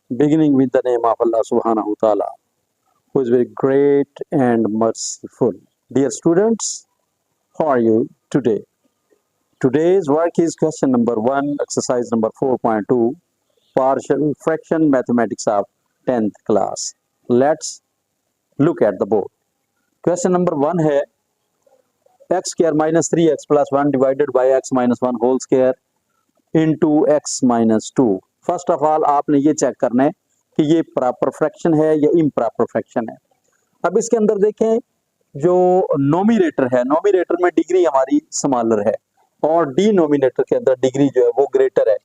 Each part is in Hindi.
beginning with the name of Allah subhanahu wa ta'ala, who is very great and merciful. Dear students, how are you today? Today's work is question number 1, exercise number 4.2, partial fraction mathematics of 10th class. Let's look at the board. Question number 1 है x square minus 3x plus 1 divided by x minus 1 whole square into x minus 2. First of all आपने ये चेक करना है कि ये प्रॉपर फ्रैक्शन है या इम्प्रॉपर फ्रैक्शन है। अब इसके अंदर देखें, जो नोमिनेटर है, नोमिनेटर में डिग्री हमारी स्मॉलर है और डिनोमिनेटर के अंदर डिग्री जो है वो ग्रेटर है।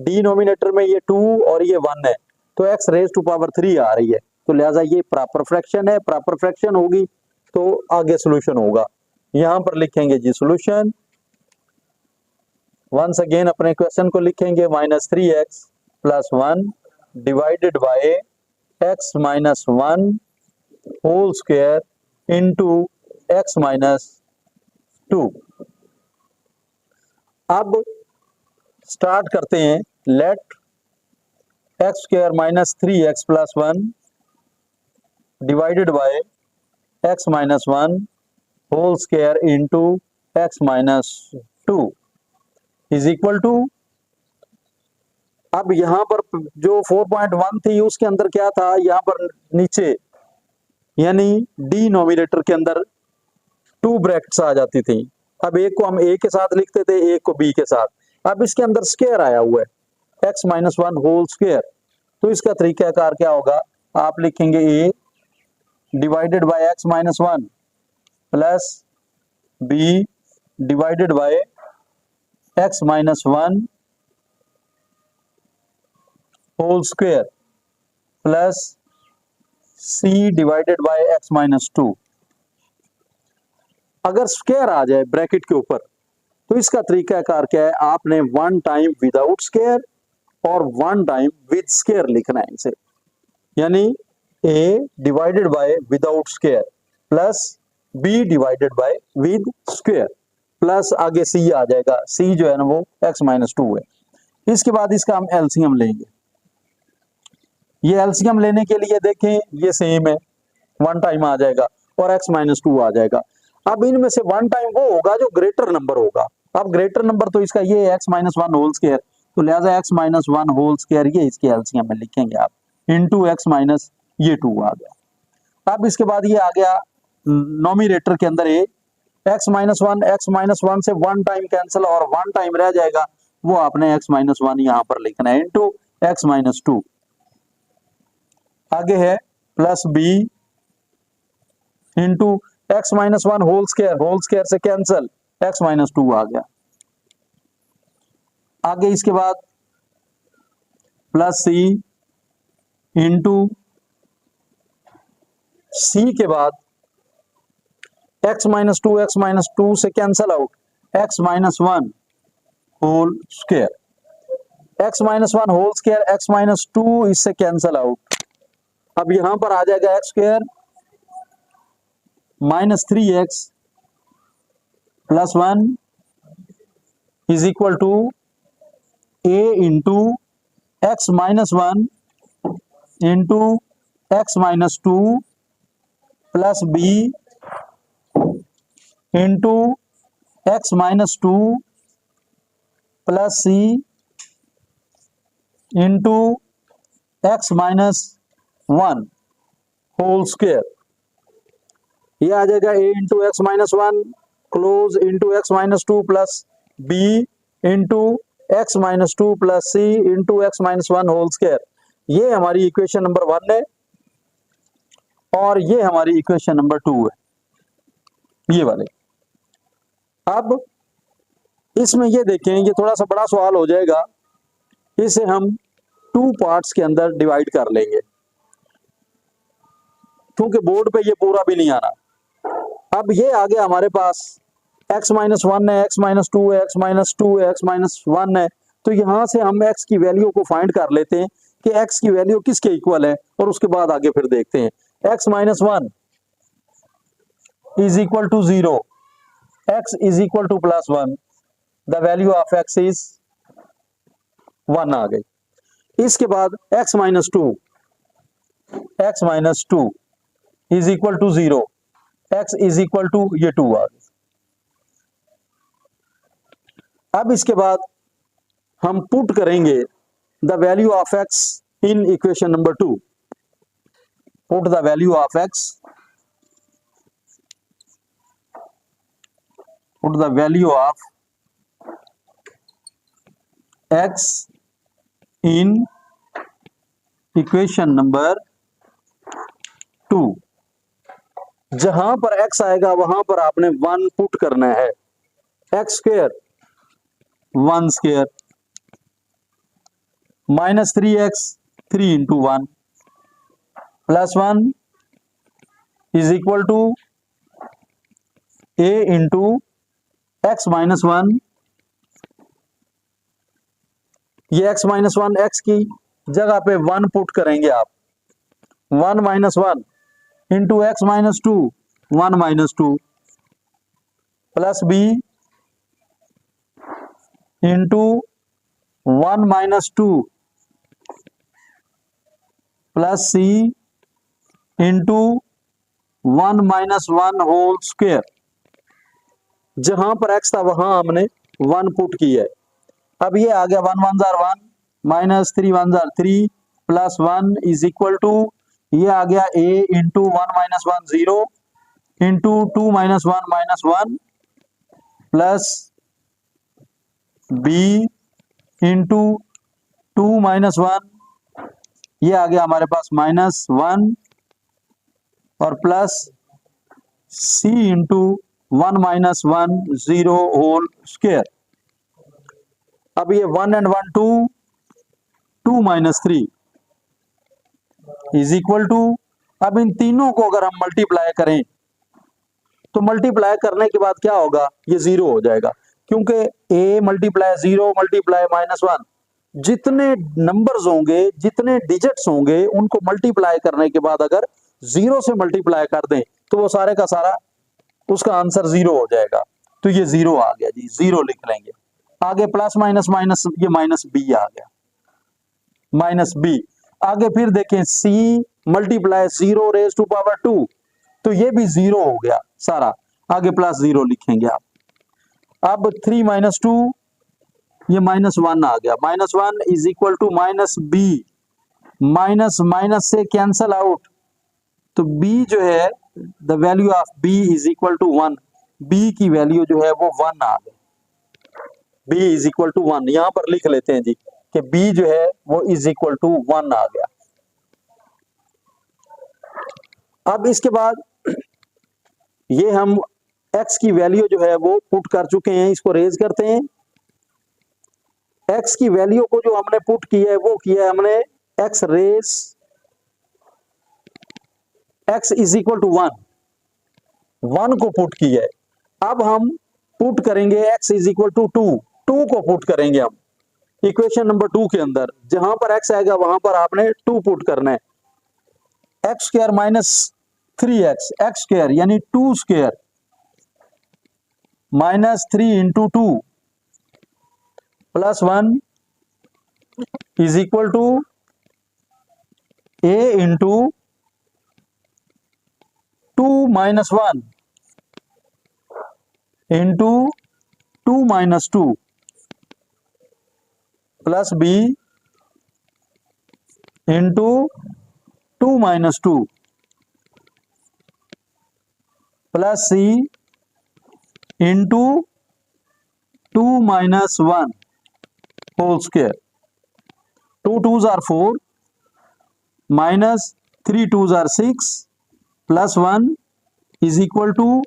डिनोमिनेटर में ये 2 और ये 1 है, तो x रेज टू पावर 3 आ रही है, तो लिहाजा ये प्रॉपर फ्रैक्शन है। प्रॉपर फ्रैक्शन होगी तो आगे सोल्यूशन होगा। यहां पर लिखेंगे जी सोल्यूशन। वंस अगेन अपने क्वेश्चन को लिखेंगे -3x plus 1 divided by x minus 1 whole square into x minus 2। अब स्टार्ट करते हैं। Let x square minus 3x plus 1 divided by x minus 1 whole square into x minus 2 is equal to, अब यहां पर जो 4.1 थी उसके अंदर क्या था, यहां पर नीचे यानी डिनोमिनेटर के अंदर 2 ब्रैकेट्स आ जाती थी। अब एक को हम a के साथ लिखते थे, एक को b के साथ। अब इसके अंदर स्क्वायर आया हुआ है x माइनस 1 होल स्क्वायर, तो इसका तरीकाकार क्या होगा, आप लिखेंगे a divided by x minus 1 plus b divided by x minus 1 whole square plus c divided by x minus 2। अगर स्क्वायर आ जाए ब्रैकेट के ऊपर तो इसका तरीकाकार क्या है, आपने 1 टाइम विदाउट स्क्वायर और 1 टाइम विद स्क्वायर लिखना है इसे, यानी a divided bye without square plus b divided bye with square plus आगे c आ जाएगा। c जो है ना वो x माइनस 2 है। इसके बाद इसका हम एलसीएम लेंगे। ये एलसीएम लेने के लिए देखें, ये सेम है, 1 टाइम आ जाएगा और x माइनस 2 आ जाएगा। अब इनमें से 1 टाइम वो होगा जो ग्रेटर नंबर होगा। अब ग्रेटर नंबर तो इसका ये x माइनस 1 होल स्क्वायर, तो लिहाजा x माइनस 1 होल स्क्वायर ये इसके एलसीएम में लिखेंगे आप, इंटू x माइनस ये 2 आ गया। अब इसके बाद ये आ गया नोमिनेटर के अंदर a, x माइनस 1 से 1 टाइम कैंसिल और 1 टाइम रह जाएगा, वो आपने x माइनस 1 यहां पर लिखना है इंटू x माइनस 2। आगे है plus b into x minus 1 whole square से कैंसिल, x माइनस 2 आ गया। आगे इसके बाद प्लस c इंटू c के बाद x माइनस 2 से cancel out, x minus 1 whole square, x minus 1 whole square, x minus 2 इससे कैंसल आउट। अब यहां पर आ जाएगा x square minus 3x plus 1 is equal to a into x minus 1 into x minus 2 plus b into x minus 2 plus c into x minus 1 whole square. ये आ जाएगा a into x minus 1 close into x minus 2 plus b into x minus 2 plus c into x minus 1 whole square. ये हमारी इक्वेशन नंबर 1 है और ये हमारी इक्वेशन नंबर 2 है, ये वाले। अब इसमें ये देखें, ये थोड़ा सा बड़ा सवाल हो जाएगा, इसे हम 2 पार्ट्स के अंदर डिवाइड कर लेंगे क्योंकि बोर्ड पे ये पूरा भी नहीं आना। अब ये आ गया हमारे पास x माइनस 1 है, x माइनस 2 है, x माइनस 2 है, x माइनस 1 है, तो यहां से हम x की वैल्यू को फाइंड कर लेते हैं कि x की वैल्यू किसके इक्वल है और उसके बाद आगे फिर देखते हैं। x minus 1 is equal to 0, x is equal to plus 1, the value of x is 1 आ गई। इसके बाद x minus two is equal to 0, x is equal to ये 2 आ गया। अब इसके बाद हम पुट करेंगे the value of x in equation number 2। Put the value of x, put the value of x in equation number 2। जहां पर x आएगा वहां पर आपने 1 पुट करना है। x square 1 square minus 3x 3 into 1 plus 1 is equal to a into x minus 1। ये x माइनस 1 एक्स की जगह पे 1 पुट करेंगे आप। 1 minus 1 into x minus 2 1 minus 2 plus b into 1 minus 2 plus c into 1 minus 1 whole square. जहां पर x था वहां हमने 1 पुट किया है। अब ये आ गया 1 1 जार 1 माइनस 3 1 जार 3 प्लस 1 इज इक्वल टू ये आ गया a into 1 minus 1 0 into 2 minus 1 minus 1 plus b into 2 minus 1 ये आ गया हमारे पास माइनस 1 और plus c into 1 minus 1 0 whole square. अब ये 1 and 1 2 2 minus 3 is equal to, अब इन तीनों को अगर हम मल्टीप्लाई करें तो मल्टीप्लाई करने के बाद क्या होगा, ये 0 हो जाएगा क्योंकि a मल्टीप्लाई 0 मल्टीप्लाई माइनस 1 जितने नंबर्स होंगे जितने डिजिट्स होंगे उनको मल्टीप्लाई करने के बाद अगर 0 से मल्टीप्लाई कर दें तो वो सारे का सारा उसका आंसर 0 हो जाएगा। तो ये 0 आ गया जी, 0 लिख लेंगे। आगे प्लस माइनस माइनस ये माइनस b आ गया, माइनस b। आगे फिर देखें c multiply 0 raise to power 2 तो ये भी 0 हो गया सारा। आगे प्लस 0 लिखेंगे आप। अब 3 माइनस 2 ये माइनस 1 आ गया, minus 1 is equal to minus b। Minus minus से कैंसल आउट तो b जो है the value of b is equal to 1। b की वैल्यू जो है वो 1 आ गई। b इज इक्वल टू 1 यहां पर लिख लेते हैं जी कि b जो है वो इज इक्वल टू 1 आ गया। अब इसके बाद ये हम x की वैल्यू जो है वो पुट कर चुके हैं, इसको रेज करते हैं। x की वैल्यू को जो हमने पुट किया है वो किया है हमने x raise x is equal to 1 को पुट किया है। अब हम पुट करेंगे x इज इक्वल टू 2 को पुट करेंगे हम इक्वेशन नंबर 2 के अंदर। जहां पर x आएगा वहां पर आपने 2 पुट करना है। X square minus 3x x square यानी 2 square minus 3 into 2 plus 1 is equal to a into 2 minus 1 into 2 minus 2 plus b into 2 minus 2 plus c into 2 minus 1 whole square. 2 2s are 4 minus 3 2s are 6 plus 1 is equal to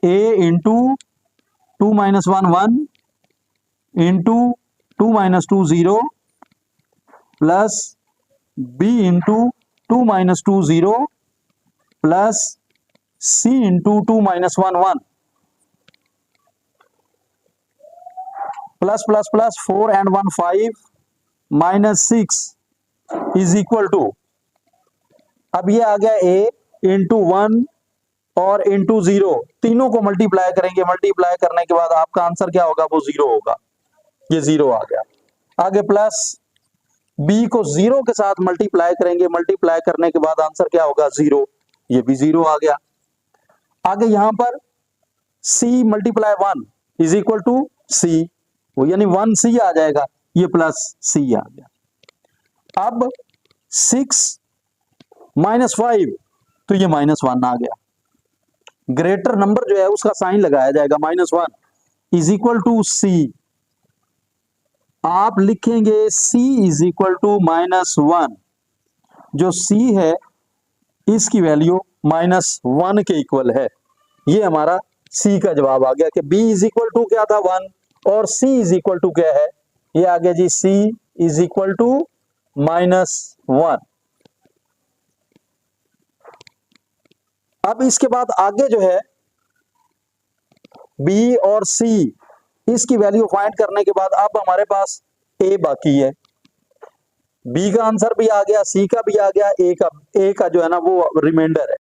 a into 2 minus 1 1 into 2 minus 2 0 plus b into 2 minus 2 0 plus c into 2 minus 1 1 plus plus plus 4 and 1 5 minus 6 is equal to, अब ये आ गया a इंटू 1 और इंटू 0 तीनों को मल्टीप्लाई करेंगे। मल्टीप्लाई करने के बाद आपका आंसर क्या होगा, वो 0 होगा। ये 0 आ गया। आगे प्लस बी को 0 के साथ मल्टीप्लाई करेंगे, मल्टीप्लाई करने के बाद आंसर क्या होगा 0, ये भी 0 आ गया। आगे यहां पर c multiply 1 is equal to c, वो यानी 1c आ जाएगा, ये प्लस c आ गया। अब 6 माइनस 5 तो ये -1 आ गया। ग्रेटर नंबर जो है उसका साइन लगाया जाएगा, -1 इज इक्वल टू c। आप लिखेंगे c इज इक्वल टू -1, जो c है इसकी वैल्यू -1 के इक्वल है। ये हमारा c का जवाब आ गया कि b इज इक्वल टू क्या था 1 और c इज इक्वल टू क्या है, ये आ गया जी c इज इक्वल टू -1। अब इसके बाद आगे जो है b और c, इसकी वैल्यू फाइंड करने के बाद अब हमारे पास a बाकी है। b का आंसर भी आ गया, c का भी आ गया, a का जो है ना वो रिमाइंडर है।